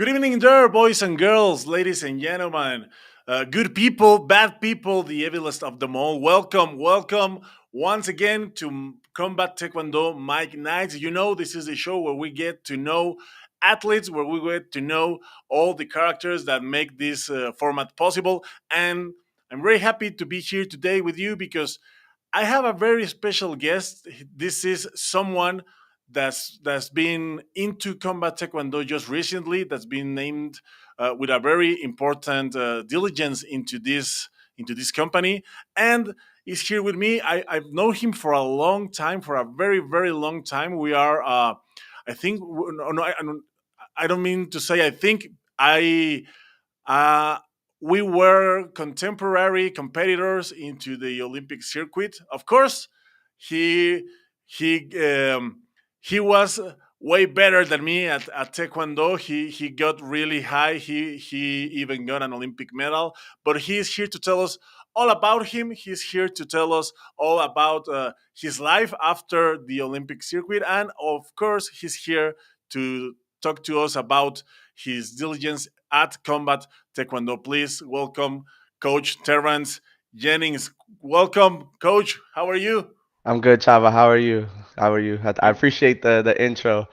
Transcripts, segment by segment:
Good evening, there, boys and girls, ladies and gentlemen, good people, bad people, the evilest of them all. Welcome, welcome once again to Combat Taekwondo Mike Nights. You know, this is the show where we get to know athletes, where we get to know all the characters that make this format possible. And I'm very happy to be here today with you because I have a very special guest. This is someone that's been into combat taekwondo just recently. That's been named with a very important diligence into this company, and is here with me. I've known him for a long time, for a very long time. We are, I think, no, I don't mean to say. I think I uh, we were contemporary competitors into the Olympic circuit. Of course, he he um, he was way better than me at Taekwondo. He got really high. He even got an Olympic medal. But he's here to tell us all about him. He's here to tell us all about his life after the Olympic circuit, and of course, he's here to talk to us about his diligence at Combat Taekwondo. Please welcome Coach Terrence Jennings. Welcome, Coach. How are you? I'm good, Chava. How are you? How are you? I appreciate the intro.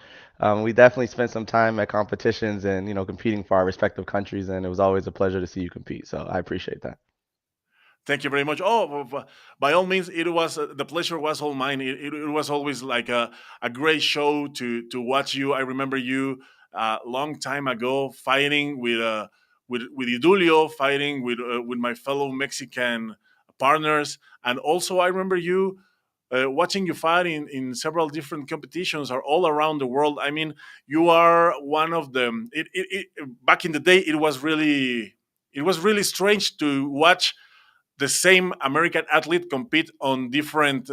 We definitely spent some time at competitions and competing for our respective countries, and it was always a pleasure to see you compete. So I appreciate that. Thank you very much. Oh, by all means, it was the pleasure was all mine. It was always like a great show to watch you. I remember you a long time ago fighting with Idulio, fighting with my fellow Mexican partners, and also I remember you watching you fight in several different competitions are all around the world. I mean, you are one of them. Back in the day, it was really strange to watch the same American athlete compete on different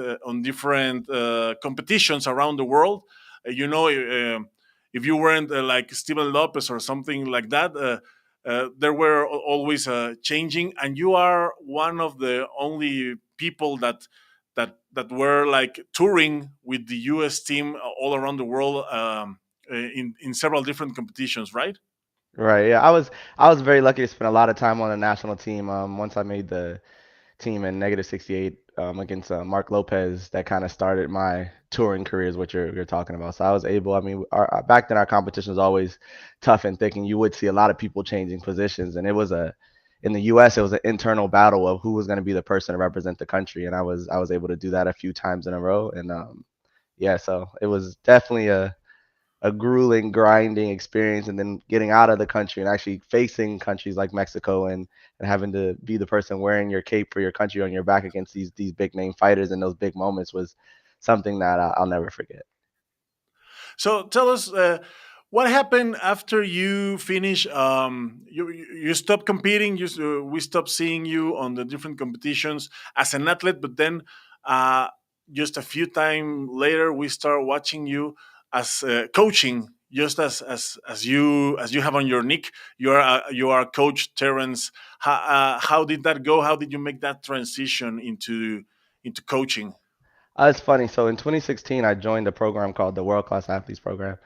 competitions around the world. If you weren't like Steven Lopez or something like that, there were always changing, and you are one of the only people that were like touring with the U.S. team all around the world in several different competitions, right? Right. Yeah, I was very lucky to spend a lot of time on the national team. Once I made the team in -68 against Mark Lopez, that kind of started my touring career, is what you're talking about. So I was able. I mean, back then our competition was always tough and thick, and you would see a lot of people changing positions, and it was a in the U.S. it was an internal battle of who was going to be the person to represent the country, and I was able to do that a few times in a row, and yeah, so it was definitely a grueling, grinding experience, and then getting out of the country and actually facing countries like Mexico and having to be the person wearing your cape for your country on your back against these big name fighters in those big moments was something that I'll never forget. So tell us what happened after you finish. You stopped competing. We stopped seeing you on the different competitions as an athlete, but then uh, just a few time later, we start watching you as coaching. Just as you have on your nick, you are Coach Terrence. How did that go? How did you make that transition into coaching? It's funny. So in 2016, I joined a program called the World Class Athletes Program,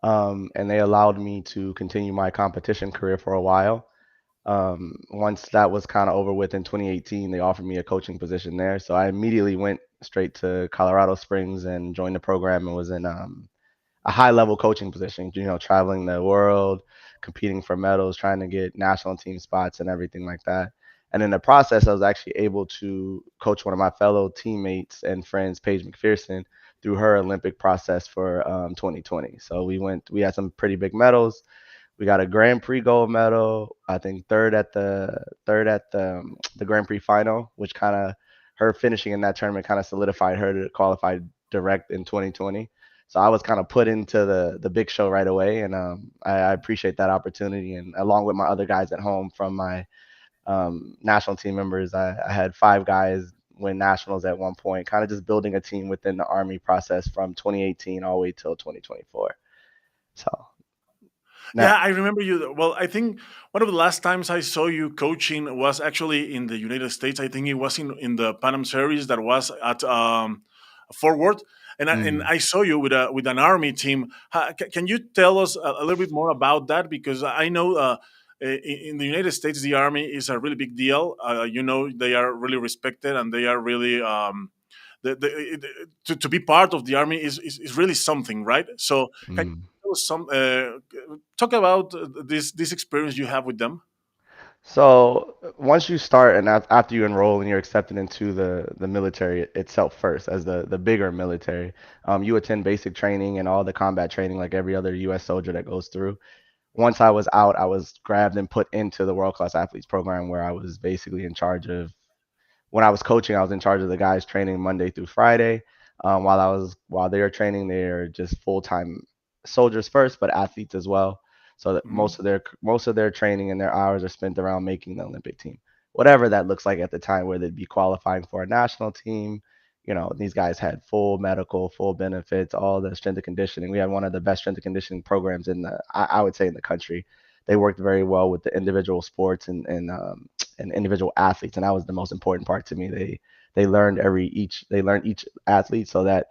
and they allowed me to continue my competition career for a while. Once that was kind of over with in 2018, they offered me a coaching position there. So I immediately went straight to Colorado Springs and joined the program and was in a high level coaching position, traveling the world, competing for medals, trying to get national team spots and everything like that. And in the process, I was actually able to coach one of my fellow teammates and friends, Paige McPherson, through her Olympic process for 2020. So we had some pretty big medals. We got a Grand Prix gold medal. I think third at the Grand Prix final, which kind of her finishing in that tournament kind of solidified her to qualify direct in 2020. So I was kind of put into the big show right away, and I appreciate that opportunity. And along with my other guys at home from my national team members, I had five guys win nationals at one point, kind of just building a team within the Army process from 2018 all the way till 2024. So now, Yeah, I remember you. Well, I think one of the last times I saw you coaching was actually in the United States. I think it was in the Pan Am Series that was at Fort Worth. and Mm. I saw you with an army team. Can you tell us a little bit more about that? Because I know in the United States, the army is a really big deal. They are really respected, and they are really to be part of the army is really something, right? So can you Mm. tell us talk about this experience you have with them? So once you start and after you enroll and you're accepted into the military itself first as the bigger military, you attend basic training and all the combat training like every other U.S. soldier that goes through. Once I was out, I was grabbed and put into the World Class Athletes program where I was basically in charge of when I was coaching, I was in charge of the guys training Monday through Friday. While they were training, they're just full time soldiers first, but athletes as well. So that Hmm. most of their training and their hours are spent around making the Olympic team, whatever that looks like at the time, where they'd be qualifying for a national team. These guys had full medical, full benefits, all the strength and conditioning. We had one of the best strength and conditioning programs I would say, in the country. They worked very well with the individual sports and individual athletes, and that was the most important part to me. They learned each athlete so that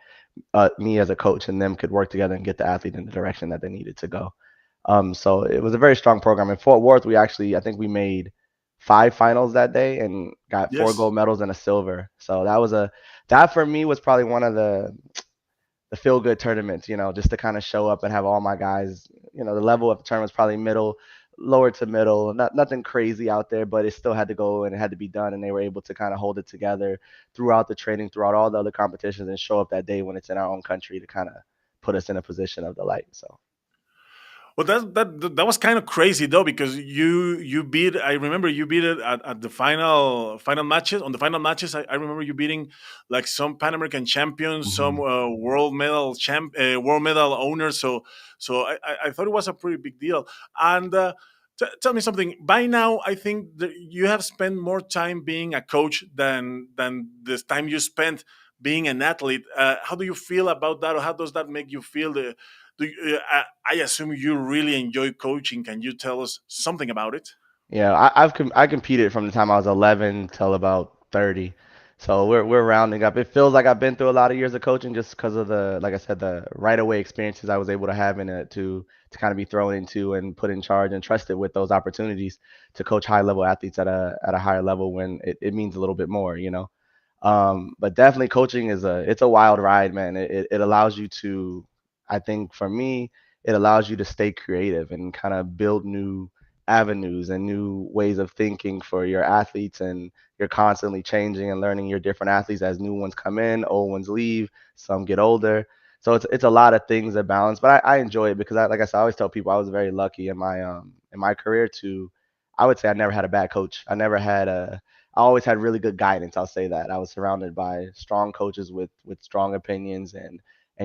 me as a coach and them could work together and get the athlete in the direction that they needed to go. So it was a very strong program. In Fort Worth, I think we made 5 finals that day and got four Yes. gold medals and a silver. So that for me was probably one of the feel good tournaments, just to kind of show up and have all my guys, the level of the tournament was probably middle, lower to middle, nothing crazy out there, but it still had to go and it had to be done. And they were able to kind of hold it together throughout the training, throughout all the other competitions, and show up that day when it's in our own country to kind of put us in a position of the light. So, Well, that was kind of crazy though, because you beat. I remember you beat it at the final matches. On the final matches, I remember you beating like some Pan American champions, some mhm. world medal owners. So I thought it was a pretty big deal. And tell me something. By now, I think that you have spent more time being a coach than the time you spent being an athlete. How do you feel about that, or how does that make you feel? I assume you really enjoy coaching. Can you tell us something about it? Yeah, I competed from the time I was 11 till about 30. So we're rounding up. It feels like I've been through a lot of years of coaching just because of like I said, the right away experiences I was able to have in it to kind of be thrown into and put in charge and trusted with those opportunities to coach high level athletes at a higher level when it means a little bit more. But definitely coaching it's a wild ride, man. It allows you to, I think for me, it allows you to stay creative and kind of build new avenues and new ways of thinking for your athletes, and you're constantly changing and learning your different athletes as new ones come in, old ones leave, some get older. So it's a lot of things that balance, but I enjoy it because like I said, I always tell people I was very lucky in my career to, I would say I never had a bad coach. I always had really good guidance. I'll say that. I was surrounded by strong coaches with strong opinions and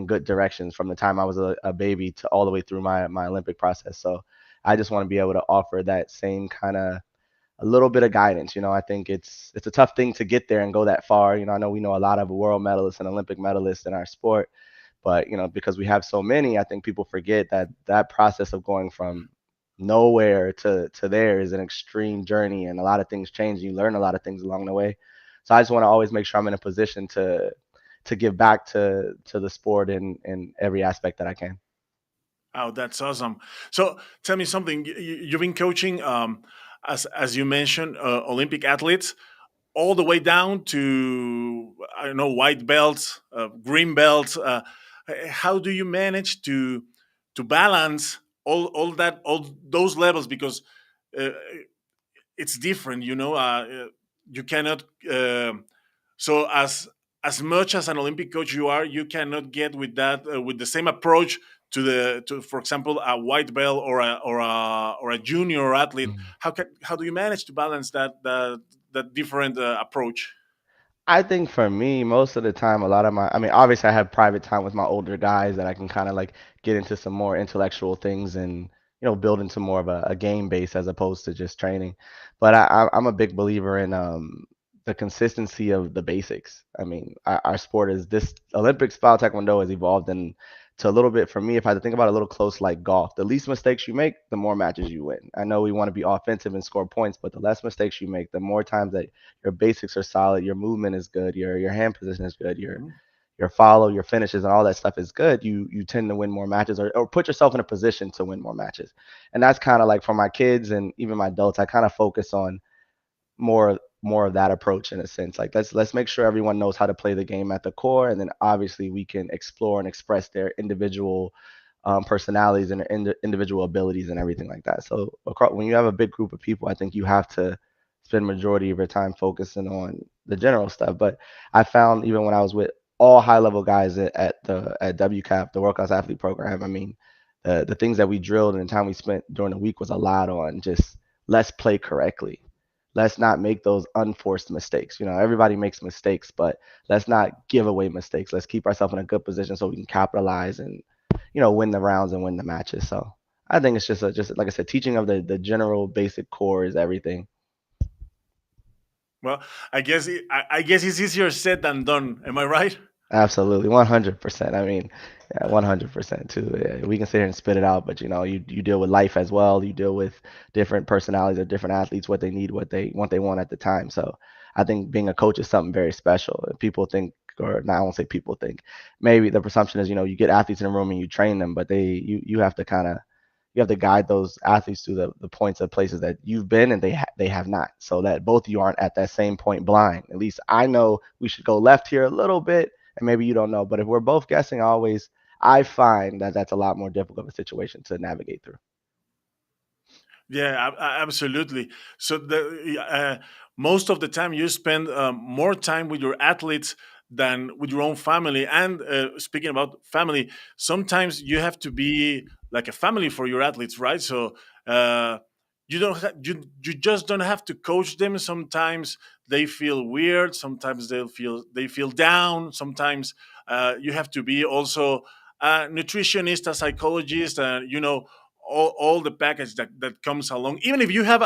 good directions from the time I was a baby to all the way through my Olympic process. So I just want to be able to offer that same kind of a little bit of guidance. I think it's a tough thing to get there and go that far. I know we know a lot of world medalists and Olympic medalists in our sport, but because we have so many, I think people forget that that process of going from nowhere to there is an extreme journey, and a lot of things change. You learn a lot of things along the way. So I just want to always make sure I'm in a position to give back to the sport in every aspect that I can. Oh, that's awesome. So tell me something. You've been coaching, as you mentioned, Olympic athletes, all the way down to, I don't know, white belts, green belts. How do you manage to balance all those levels? Because uh, it's different, you cannot so as much as an Olympic coach you are, you cannot get with that with the same approach to, for example, a white belt or a junior athlete. Mhm. How do you manage to balance that different approach? I think for me, most of the time, I mean, obviously, I have private time with my older guys that I can kind of like get into some more intellectual things and, build into more of a game base as opposed to just training. But I'm a big believer in the consistency of the basics. I mean, our sport is this Olympic style Taekwondo has evolved into a little bit for me. If I had to think about it, a little close like golf, the least mistakes you make, the more matches you win. I know we want to be offensive and score points, but the less mistakes you make, the more times that your basics are solid, your movement is good, your hand position is good, Mhm. your follow, your finishes, and all that stuff is good, you tend to win more matches, or put yourself in a position to win more matches. And that's kind of like for my kids and even my adults, I kind of focus on more of that approach in a sense. Like let's make sure everyone knows how to play the game at the core, and then obviously we can explore and express their individual personalities and their individual abilities and everything like that. So when you have a big group of people, I think you have to spend majority of your time focusing on the general stuff. But I found even when I was with all high level guys at WCAP, the World Class Athlete Program, I mean, the things that we drilled and the time we spent during the week was a lot on just let's play correctly. Let's not make those unforced mistakes. You know, everybody makes mistakes, but let's not give away mistakes. Let's keep ourselves in a good position so we can capitalize and, win the rounds and win the matches. So I think it's just like I said, teaching of the general basic core is everything. Well, I guess it's easier said than done. Am I right? Absolutely, 100%. I mean, yeah, 100% too. Yeah, we can sit here and spit it out, but you deal with life as well. You deal with different personalities of different athletes, what they need, what they want at the time. So I think being a coach is something very special. People think, or not, I won't say people think. Maybe the presumption is, you get athletes in a room and you train them, but you have to kind of you have to guide those athletes to the points of places that you've been and they have not, so that both of you aren't at that same point blind. At least I know we should go left here a little bit, and maybe you don't know. But if we're both guessing, I find that that's a lot more difficult of a situation to navigate through. Yeah, absolutely. So most of the time you spend more time with your athletes than with your own family. And speaking about family, sometimes you have to be like a family for your athletes, right? So uh, you just don't have to coach them. Sometimes they feel weird. Sometimes they feel down. Sometimes you have to be also a nutritionist, a psychologist, all the package that comes along. Even if you have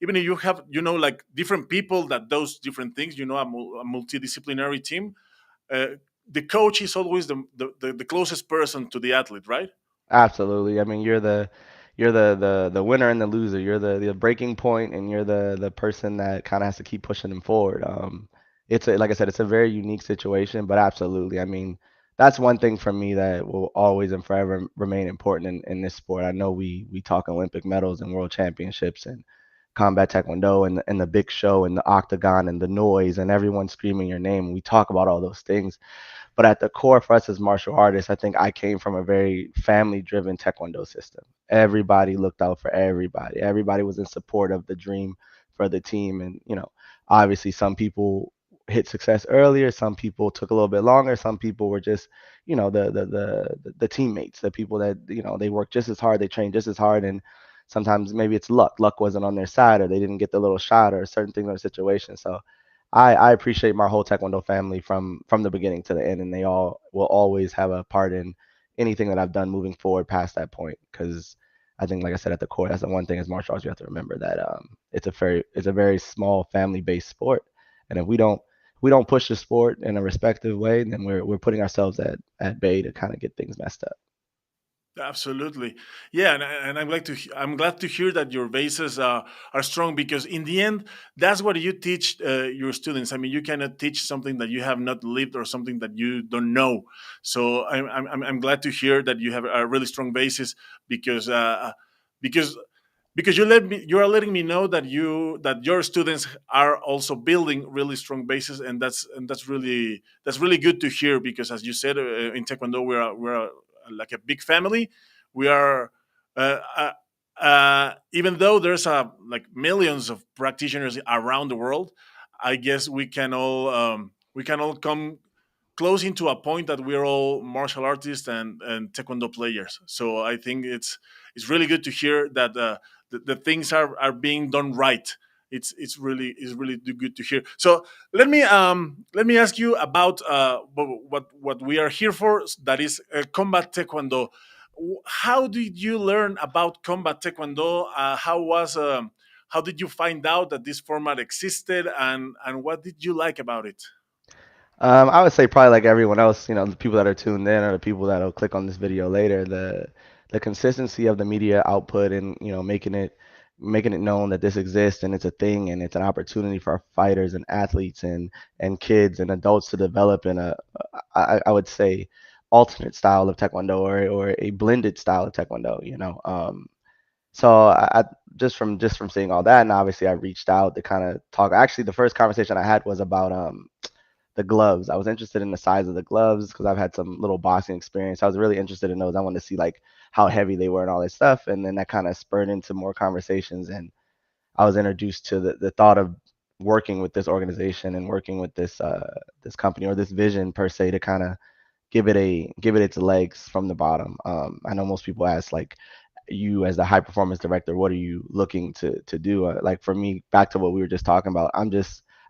like different people that does different things, a multidisciplinary team. uh, the coach is always the closest person to the athlete, right? Absolutely. I mean, you're the winner and the loser. You're the breaking point, and you're the person that kind of has to keep pushing them forward. Like I said, it's a very unique situation, but absolutely. I mean, that's one thing for me that will always and forever remain important in this sport. I know we talk Olympic medals and world championships and combat taekwondo and the big show and the octagon and the noise and everyone screaming your name. We talk about all those things, but at the core for us as martial artists, I think I came from a very family driven Taekwondo system. Everybody looked out for everybody. Everybody was in support of the dream for the team. And, obviously some people hit success earlier, some people took a little bit longer, some people were just, the teammates, the people that, they worked just as hard, they trained just as hard, and sometimes maybe it's luck. Luck wasn't on their side, or they didn't get the little shot, or certain things in the situation. So I appreciate my whole Taekwondo family from the beginning to the end, and they all will always have a part in anything that I've done moving forward past that point. Because I think, like I said, at the core, that's the one thing as martial arts you have to remember, that it's a very small family based sport, and if we don't push the sport in a respective way, then we're putting ourselves at bay to kind of get things messed up. Absolutely, yeah, and I'm glad to hear that your bases are strong, because in the end, that's what you teach your students. I mean, you cannot teach something that you have not lived or something that you don't know. So I'm glad to hear that you have a really strong basis, because because you are letting me know that your students are also building really strong bases, and that's really good to hear, because as you said, in taekwondo we're like a big family. We are uh, uh, even though there's like millions of practitioners around the world, I guess we can all come close into a point that we're all martial artists and taekwondo players. So I think it's really good to hear that the things are being done right. It's really good to hear. So let me ask you about what we are here for. That is combat taekwondo. How did you learn about combat taekwondo? How did you find out that this format existed, and what did you like about it? I would say probably like everyone else, the people that are tuned in or the people that'll click on this video later, the consistency of the media output and making it known that this exists and it's a thing and it's an opportunity for our fighters and athletes and kids and adults to develop in I would say alternate style of taekwondo, or a blended style of taekwondo. So I just from seeing all that, and obviously I reached out to kind of talk. Actually, the first conversation I had was about the gloves. I was interested in the size of the gloves because I've had some little boxing experience. I was really interested in those. I wanted to see like how heavy they were and all this stuff, and then that kind of spurred into more conversations, and I was introduced to the thought of working with this organization and working with this company or this vision per se to kind of give it its legs from the bottom. I know most people ask like, you as the high performance director, what are you looking to do? Like for me, back to what we were just talking about,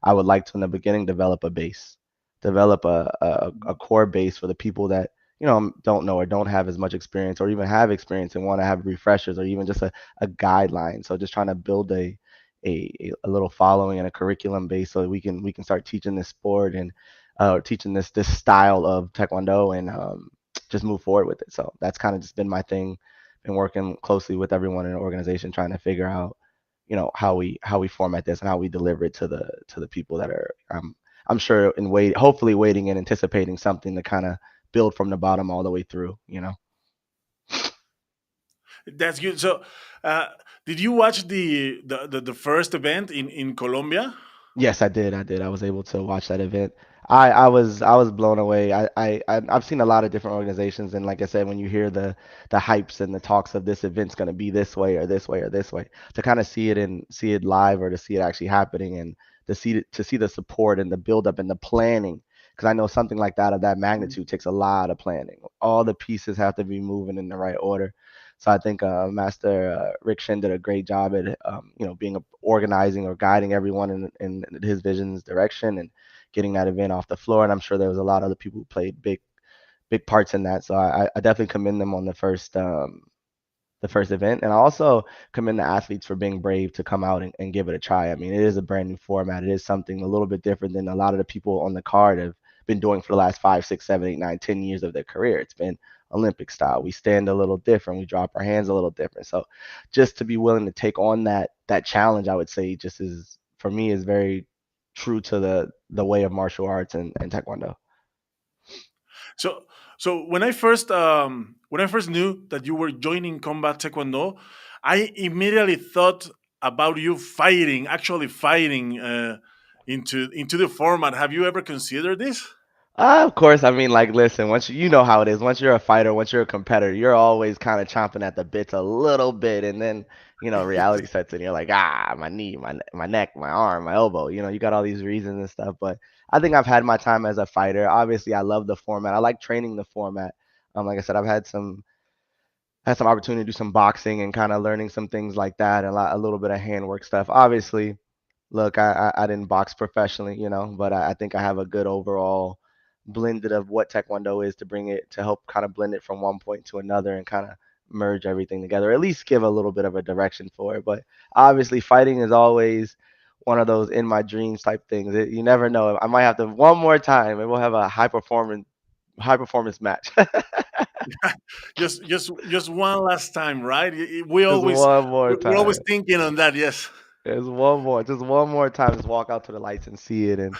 I would like to in the beginning develop a base, develop a core base for the people that don't know or don't have as much experience or even have experience and want to have refreshers or even just a guideline. So just trying to build a little following and a curriculum base so that we can start teaching this sport and teaching this style of taekwondo and just move forward with it. So that's kind of just been my thing. Been working closely with everyone in the organization trying to figure out how we format this and how we deliver it to the people that are I'm sure in hopefully waiting and anticipating something to kind of build from the bottom all the way through. That's good. So, uh, did you watch the first event in Colombia? Yes, I did. I did. I was able to watch that event. I was blown away. I've seen a lot of different organizations, and like I said, when you hear the hypes and the talks of this event's going to be this way or this way or this way, to kind of see it live or to see it actually happening and to see the support and the build up and the planning, because I know something like that of that magnitude takes a lot of planning. All the pieces have to be moving in the right order. So I think Master Rick Shin did a great job at being organizing or guiding everyone in his vision's direction and getting that event off the floor. And I'm sure there was a lot of other people who played big parts in that. So I definitely commend them on the first event. And I also commend the athletes for being brave to come out and give it a try. I mean, it is a brand new format. It is something a little bit different than a lot of the people on the card have been doing for the last 5, 6, 7, 8, 9, 10 years of their career. It's been Olympic style. We stand a little different. We drop our hands a little different. So just to be willing to take on that challenge, I would say just is for me is very true to the way of martial arts and taekwondo. So, so when I first knew that you were joining Combat Taekwondo, I immediately thought about you fighting, actually fighting into the format. Have you ever considered this? Of course, I mean, like, listen, once you know how it is, once you're a fighter, once you're a competitor, you're always kind of chomping at the bits a little bit, and then, reality sets in. You're like, my knee, my neck, my arm, my elbow. You got all these reasons and stuff. But I think I've had my time as a fighter. Obviously, I love the format. I like training the format. Like I said, I've had some opportunity to do some boxing and kind of learning some things like that, and a little bit of handwork stuff. Obviously, look, I didn't box professionally, but I think I have a good overall blended of what Taekwondo is to bring it to help kind of blend it from one point to another and kind of merge everything together, at least give a little bit of a direction for it. But obviously, fighting is always one of those in my dreams type things. You never know. I might have to one more time, and we'll have a high performance match. Just one last time, right? We Just always one more we're always time. thinking on that. Yes. Just one more time. Just walk out to the lights and see it and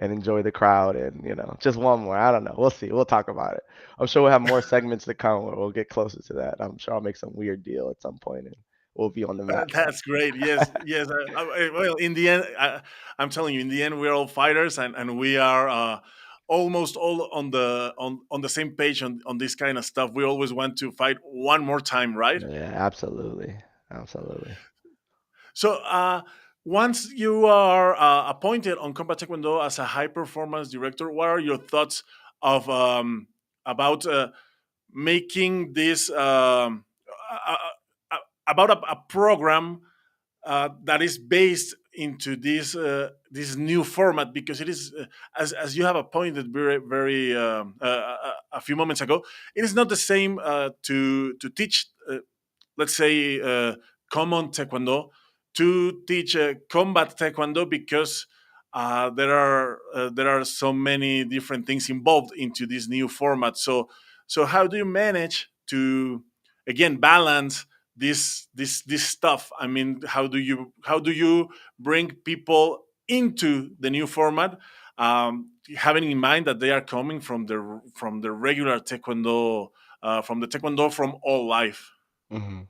enjoy the crowd and just one more. I don't know. We'll see. We'll talk about it. I'm sure we'll have more segments to come where we'll get closer to that. I'm sure I'll make some weird deal at some point and we'll be on the map. That's great. Yes, yes. Well, in the end, I'm telling you, in the end, we're all fighters, and we are almost all on the same page on this kind of stuff. We always want to fight one more time, right? Yeah, absolutely. Absolutely. So, once you are appointed on Combat Taekwondo as a high performance director, what are your thoughts of about making this uh, about a program that is based into this new format, because it is as you have appointed very a few moments ago, it is not the same to teach let's say common taekwondo to teach combat taekwondo, because there are so many different things involved into this new format. So how do you manage to again balance this stuff? I mean, how do you bring people into the new format having in mind that they are coming from the regular taekwondo, from the taekwondo from all life. Hmm.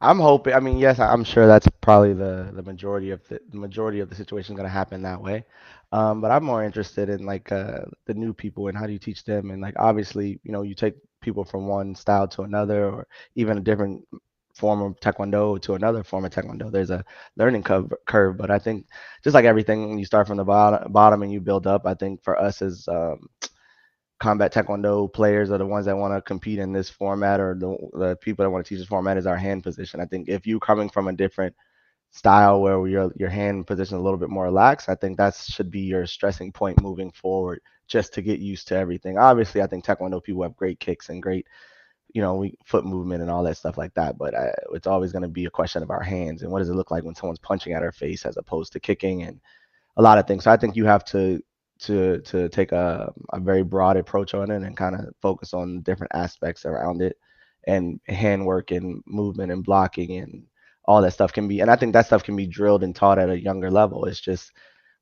I'm hoping. I mean, yes, I'm sure that's probably the majority of the majority of the situation going to happen that way. But I'm more interested in like the new people and how do you teach them, and like obviously, you take people from one style to another, or even a different form of taekwondo to another form of taekwondo. There's a learning curve, but I think just like everything, when you start from the bottom and you build up. I think for us as combat taekwondo players are the ones that want to compete in this format, or the people that want to teach this format is our hand position. I think if you coming from a different style where your hand position is a little bit more relaxed, I think that should be your stressing point moving forward, just to get used to everything. Obviously, I think taekwondo people have great kicks and great, foot movement and all that stuff like that, but it's always going to be a question of our hands and what does it look like when someone's punching at our face as opposed to kicking, and a lot of things. So I think you have to take a very broad approach on it and kind of focus on different aspects around it, and handwork and movement and blocking and all that stuff can be. And I think that stuff can be drilled and taught at a younger level. It's just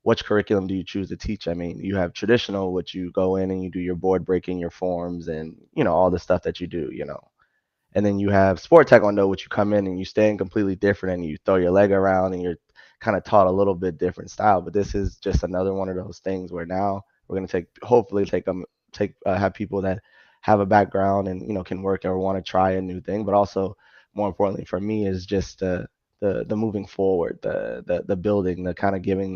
which curriculum do you choose to teach? I mean, you have traditional, which you go in and you do your board breaking, your forms, and all the stuff that you do. And then you have sport taekwondo, which you come in and you stand completely different and you throw your leg around and you're kind of taught a little bit different style. But this is just another one of those things where now we're going to hopefully have people that have a background and can work or want to try a new thing. But also, more importantly for me, is just the moving forward, the building, the kind of giving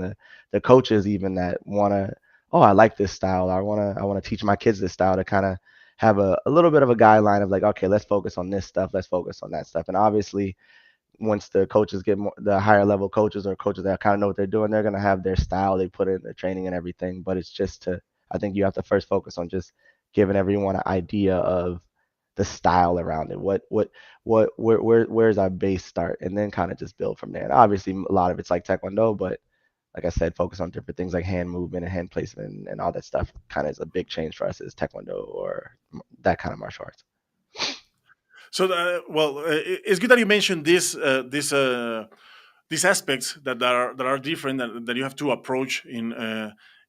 the coaches even that want to, oh, I like this style. I want to teach my kids this style, to kind of have a little bit of a guideline of like, okay, let's focus on this stuff, let's focus on that stuff. And obviously, once the coaches get more, the higher level coaches or coaches that kind of know what they're doing, they're gonna have their style they put in their training and everything. But it's just I think you have to first focus on just giving everyone an idea of the style around it. Where's our base start, and then kind of just build from there. And obviously, a lot of it's like Taekwondo, but like I said, focus on different things like hand movement and hand placement and all that stuff. Kind of is a big change for us as Taekwondo or that kind of martial arts. So, well, it's good that you mentioned these aspects that are different, that you have to approach in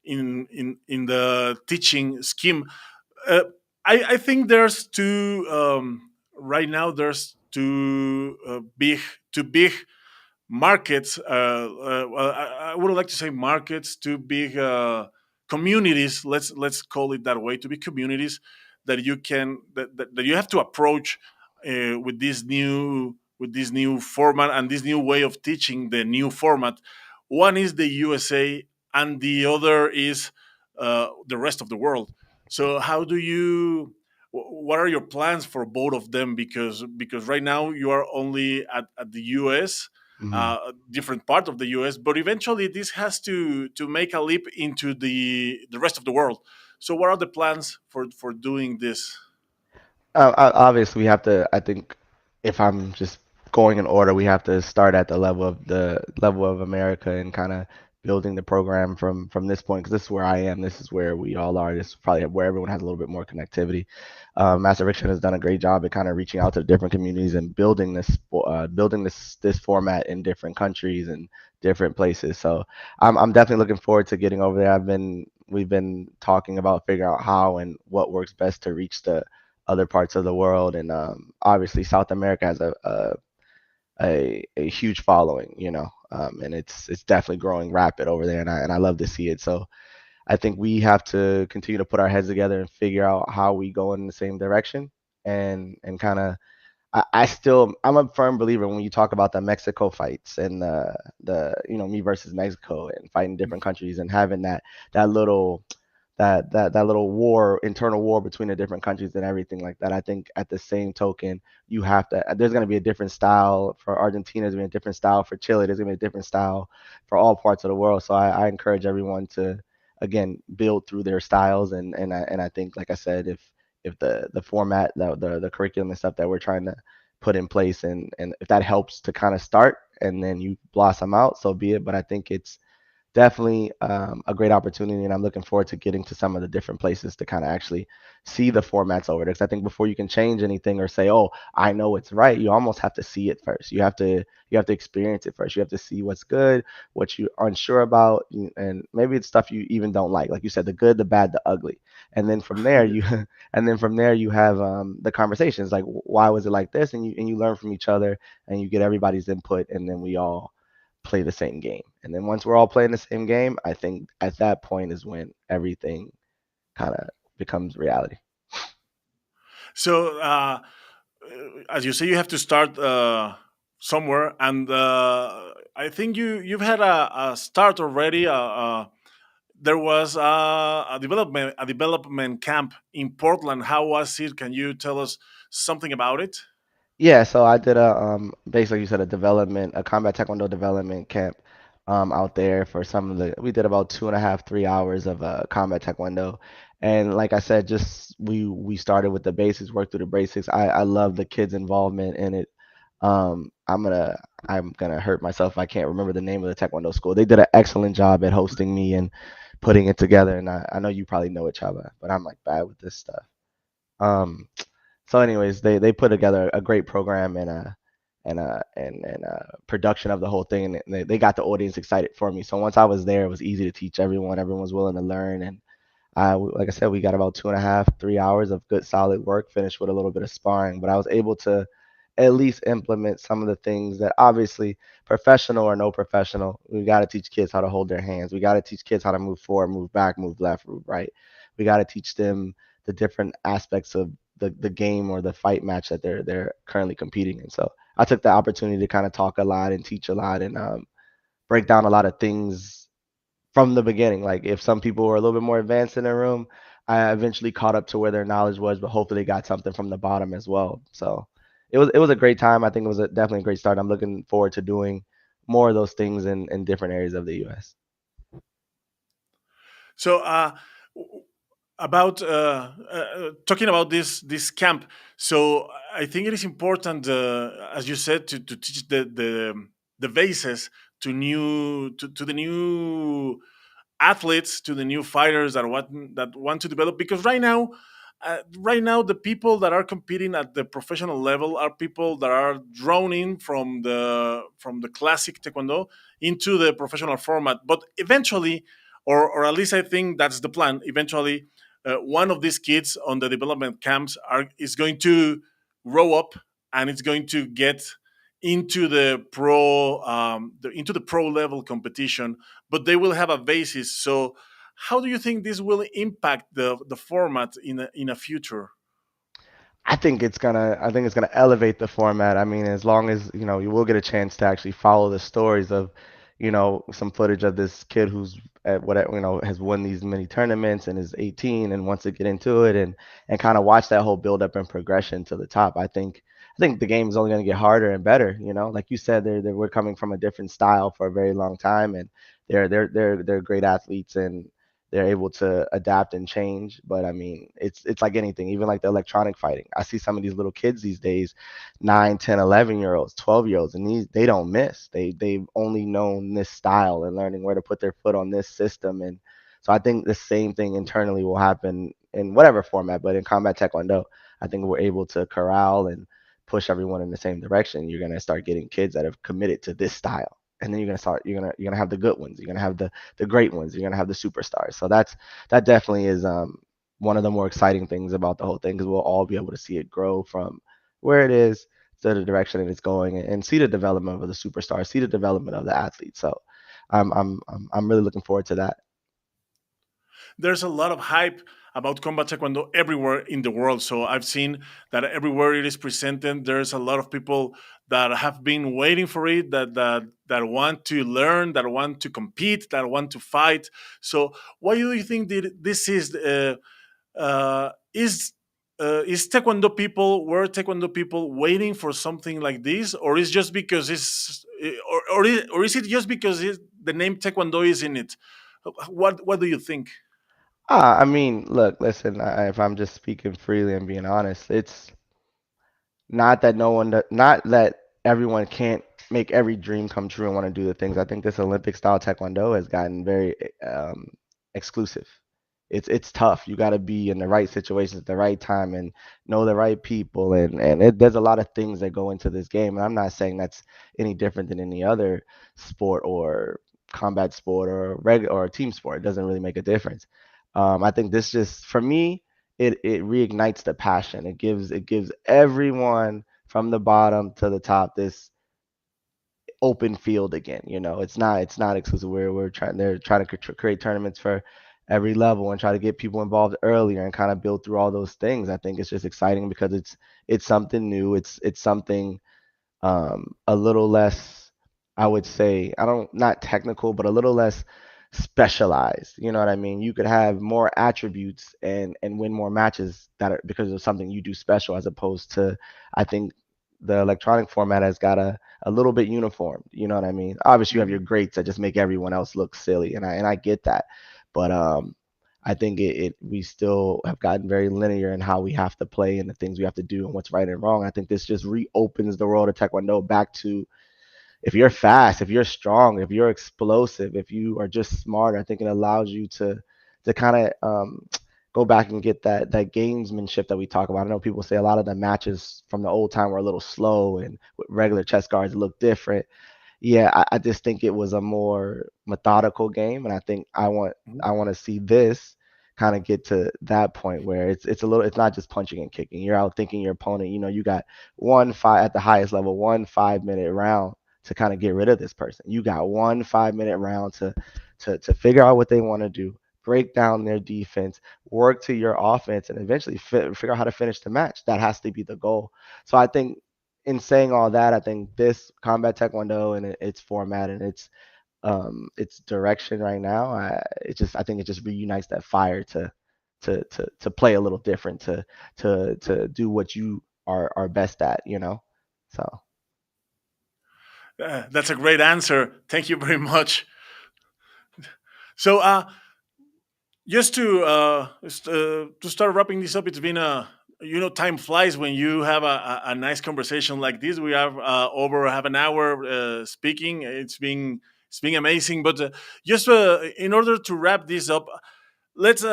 the teaching scheme. Uh, I think there's two right now. There's two big markets. Well, I would like to say markets, two big communities. Let's call it that way. Two big communities that you have to approach with this new format and this new way of teaching the new format. One is the USA, and the other is the rest of the world. So how do you? What are your plans for both of them? Because right now you are only at the US, Hmm. a different part of the US, but eventually this has to make a leap into the rest of the world. So what are the plans for doing this? Obviously, we have to. I think if I'm just going in order, we have to start at the level of America and kind of building the program from this point, because this is where I am. This is where we all are. This is probably where everyone has a little bit more connectivity. Master Fiction has done a great job at kind of reaching out to different communities and building this format in different countries and different places. So I'm definitely looking forward to getting over there. We've been talking about figuring out how and what works best to reach the other parts of the world, and obviously South America has a huge following, and it's definitely growing rapid over there, and I love to see it. So I think we have to continue to put our heads together and figure out how we go in the same direction, and kind of. I'm a firm believer when you talk about the Mexico fights and the me versus Mexico and fighting different countries and having that little that little internal war between the different countries and everything like that. I think at the same token, you have to. There's going to be a different style for Argentina. There's going to be a different style for Chile. There's going to be a different style for all parts of the world. So I encourage everyone to again build through their styles, and I think, like I said, if the format, the curriculum and stuff that we're trying to put in place, and if that helps to kind of start and then you blossom out, so be it. But I think it's definitely a great opportunity, and I'm looking forward to getting to some of the different places to kind of actually see the formats over there. Because I think before you can change anything or say, "Oh, I know it's right," you almost have to see it first. You have to experience it first. You have to see what's good, what you're unsure about, and maybe it's stuff you even don't like you said, the good, the bad, the ugly. And then from there, you Yeah. and then from there you have the conversations like, why was it like this, and you learn from each other, and you get everybody's input, and then we all play the same game. And then once we're all playing the same game, I think at that point is when everything kind of becomes reality. So, as you say, you have to start somewhere, and I think you've had a start already. There was a development camp in Portland. How was it? Can you tell us something about it? Yeah, so I did a basically you said a combat taekwondo development camp out there for some of the we did about 2.5, 3 hours of combat taekwondo. And like I said, just we started with the basics, worked through the basics. I love the kids' involvement in it. I'm gonna hurt myself if I can't remember the name of the taekwondo school. They did an excellent job at hosting me and putting it together. And I know you probably know it, Chava, but I'm like bad with this stuff. Um, so, anyways, they put together a great program and a production of the whole thing, and they got the audience excited for me. So once I was there, it was easy to teach everyone. Everyone was willing to learn, and like I said, we got about 2.5, 3 hours of good, solid work, finished with a little bit of sparring. But I was able to at least implement some of the things that obviously, professional or no professional, we got to teach kids how to hold their hands. We got to teach kids how to move forward, move back, move left, move right. We got to teach them the different aspects of the game or the fight match that they're currently competing in. So I took the opportunity to kind of talk a lot and teach a lot and break down a lot of things from the beginning. Like if some people were a little bit more advanced in their room, I eventually caught up to where their knowledge was, but hopefully they got something from the bottom as well. So it was a great time. I think it was definitely a great start. I'm looking forward to doing more of those things in different areas of the U.S. So, about talking about this camp. So, I think it is important, as you said, to teach the bases to the new athletes, to the new fighters that want to develop, because right now the people that are competing at the professional level are people that are drawn in from the classic taekwondo into the professional format. But eventually, or at least I think that's the plan, eventually one of these kids on the development camps is going to grow up, and it's going to get into the pro level competition, but they will have a basis. So, how do you think this will impact the format in a future? I think it's gonna elevate the format. I mean, as long as, you will get a chance to actually follow the stories of, some footage of this kid who's at what, has won these many tournaments and is 18 and wants to get into it and kind of watch that whole build up and progression to the top. I think the game is only going to get harder and better. Like you said, we're coming from a different style for a very long time, and they're great athletes, and they're able to adapt and change. But I mean, it's like anything, even like the electronic fighting. I see some of these little kids these days, 9, 10, 11 year olds, 12 year olds, and they don't miss. They've only known this style and learning where to put their foot on this system. And so I think the same thing internally will happen in whatever format, but in combat taekwondo, I think we're able to corral and push everyone in the same direction. You're gonna start getting kids that have committed to this style, and then you're gonna have the good ones. You're gonna have the great ones. You're gonna have the superstars. So that definitely is one of the more exciting things about the whole thing, because we'll all be able to see it grow from where it is to the direction that it's going, and see the development of the superstars, see the development of the athletes. So I'm really looking forward to that. There's a lot of hype about combat taekwondo everywhere in the world. So I've seen that everywhere it is presented, there's a lot of people that have been waiting for it, that want to learn, that want to compete, that want to fight. So why do you think that this is? Is taekwondo people were taekwondo people waiting for something like this, or is just because or is it just because the name taekwondo is in it? What do you think? I mean, look, listen. If I'm just speaking freely and being honest, it's not that everyone can't. make every dream come true and want to do the things. I think this Olympic style taekwondo has gotten very exclusive. It's tough. You got to be in the right situations at the right time and know the right people, there's a lot of things that go into this game. And I'm not saying that's any different than any other sport or combat sport or or team sport. It doesn't really make a difference. I think this just for me, it reignites the passion. It gives everyone from the bottom to the top this open field again. It's not exclusive. We're trying they're trying to create tournaments for every level and try to get people involved earlier and kind of build through all those things. I think it's just exciting because it's something new. It's something a little less, I would say, I don't not technical, but a little less specialized. You know what I mean? You could have more attributes and win more matches that are because of something you do special, as opposed to, I think the electronic format has got a little bit uniform. You know what I mean? Obviously, you have your Mhm. greats that just make everyone else look silly, and I get that, but I think we still have gotten very linear in how we have to play and the things we have to do and what's right and wrong. I think this just reopens the world of Taekwondo back to, if you're fast, if you're strong, if you're explosive, if you are just smart, I think it allows you to kind of go back and get that gamesmanship that we talk about. I know people say a lot of the matches from the old time were a little slow and with regular chess guards look different. Yeah, I just think it was a more methodical game, and I think Mhm. I want to see this kind of get to that point where it's not just punching and kicking. You're out thinking your opponent. You got 1 5 at the highest level, 1 5 minute round to kind of get rid of this person. You got 1 5 minute round to figure out what they want to do, break down their defense, work to your offense, and eventually figure out how to finish the match. That has to be the goal. So I think in saying all that, I think this combat taekwondo and its format and its direction right now, I think it just reunites that fire to play a little different, to do what you are best at, you know. So That's a great answer. Thank you very much. So, just to start wrapping this up, it's been time flies when you have a nice conversation like this. We have over half an hour speaking. It's been amazing. But just in order to wrap this up, let's.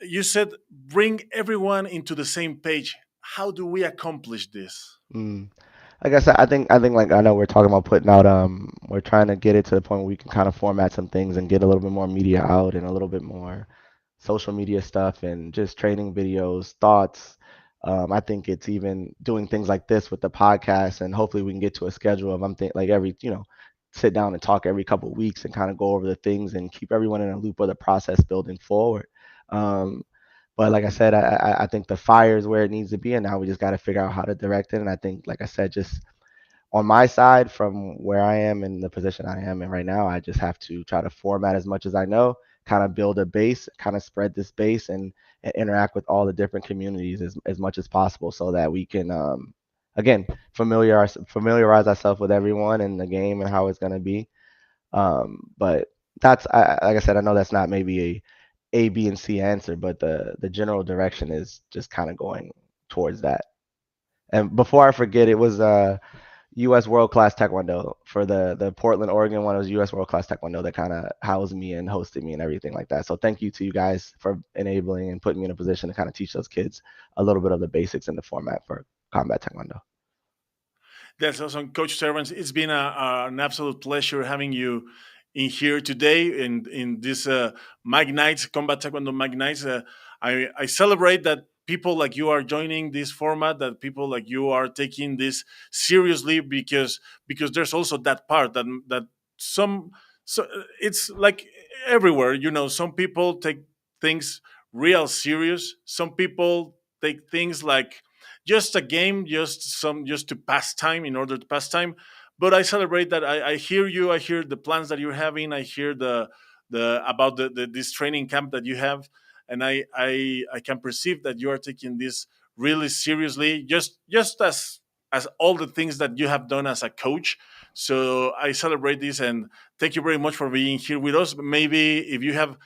You said bring everyone into the same page. How do we accomplish this? mm. Like I said, I think like I know we're talking about putting out we're trying to get it to the point where we can kind of format some things and get a little bit more media out and a little bit more social media stuff and just training videos, thoughts. I think it's even doing things like this with the podcast, and hopefully we can get to a schedule of I'm think like every sit down and talk every couple of weeks and kind of go over the things and keep everyone in a loop of the process building forward. Um, but like I said, I think the fire is where it needs to be, and now we just got to figure out how to direct it. And I think, like I said, just on my side, from where I am in the position I am in right now, I just have to try to format as much as I know, kind of build a base, kind of spread this base, and interact with all the different communities as much as possible, so that we can, again, familiarize ourselves with everyone in the game and how it's going to be. But like I said, I know that's not maybe A, B, and C answer, but the general direction is just kind of going towards that. And before I forget, it was U.S. World Class Taekwondo for the Portland, Oregon one. It was U.S. World Class Taekwondo that kind of housed me and hosted me and everything like that. So thank you to you guys for enabling and putting me in a position to kind of teach those kids a little bit of the basics in the format for combat taekwondo. That's awesome, Coach Terrence. It's been an absolute pleasure having you in here today in this Mag Nights, Combat Taekwondo Mag Nights. I celebrate that people like you are joining this format, that people like you are taking this seriously, because there's also that part that some so it's like everywhere. Some people take things real serious. Some people take things like just a game, just to pass time, in order to pass time. But I celebrate that. I hear you. I hear the plans that you're having. I hear the about this training camp that you have, and I can perceive that you are taking this really seriously, just as all the things that you have done as a coach. So I celebrate this, and thank you very much for being here with us. Maybe if you have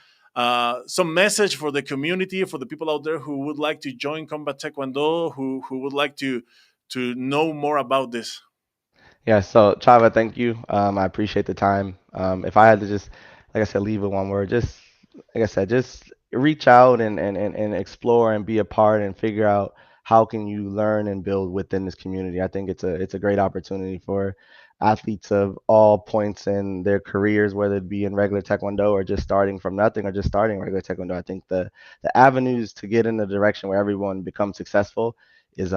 some message for the community, for the people out there who would like to join Combat Taekwondo, who would like to know more about this. Yeah, so Chava, thank you. I appreciate the time. If I had to just, like I said, leave with one word, just like I said, just reach out and explore and be a part and figure out how can you learn and build within this community. I think it's a great opportunity for athletes of all points in their careers, whether it be in regular Taekwondo or just starting from nothing or just starting regular Taekwondo. I think the avenues to get in the direction where everyone becomes successful is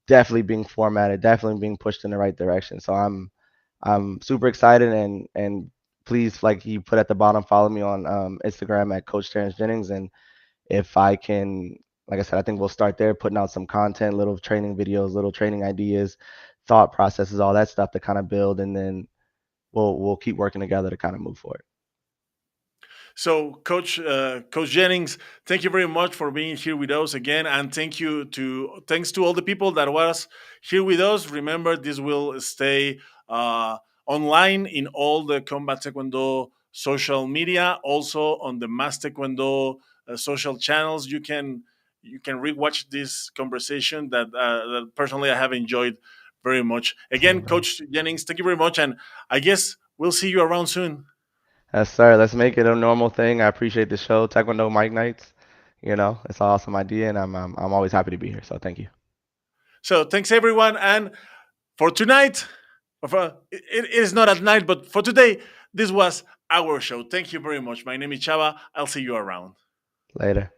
definitely being formatted, definitely being pushed in the right direction. So I'm super excited and please, like you put at the bottom, follow me on Instagram at Coach Terrence Jennings. And if I can, like I said, I think we'll start there, putting out some content, little training videos, little training ideas, thought processes, all that stuff to kind of build, and then we'll keep working together to kind of move forward. So, Coach Jennings, thank you very much for being here with us again, and thanks to all the people that was here with us. Remember, this will stay uh, online in all the Combat Taekwondo social media, also on the Mass Taekwondo social channels. You can rewatch this conversation that personally I have enjoyed very much. Same, Again, brother. Coach Jennings, thank you very much, and I guess we'll see you around soon. Yes, sir. Let's make it a normal thing. I appreciate the show, Taekwondo Mike Nights. It's an awesome idea, and I'm always happy to be here. So thank you. So thanks everyone, and for tonight, it is not at night, but for today, this was our show. Thank you very much. My name is Chava. I'll see you around. Later.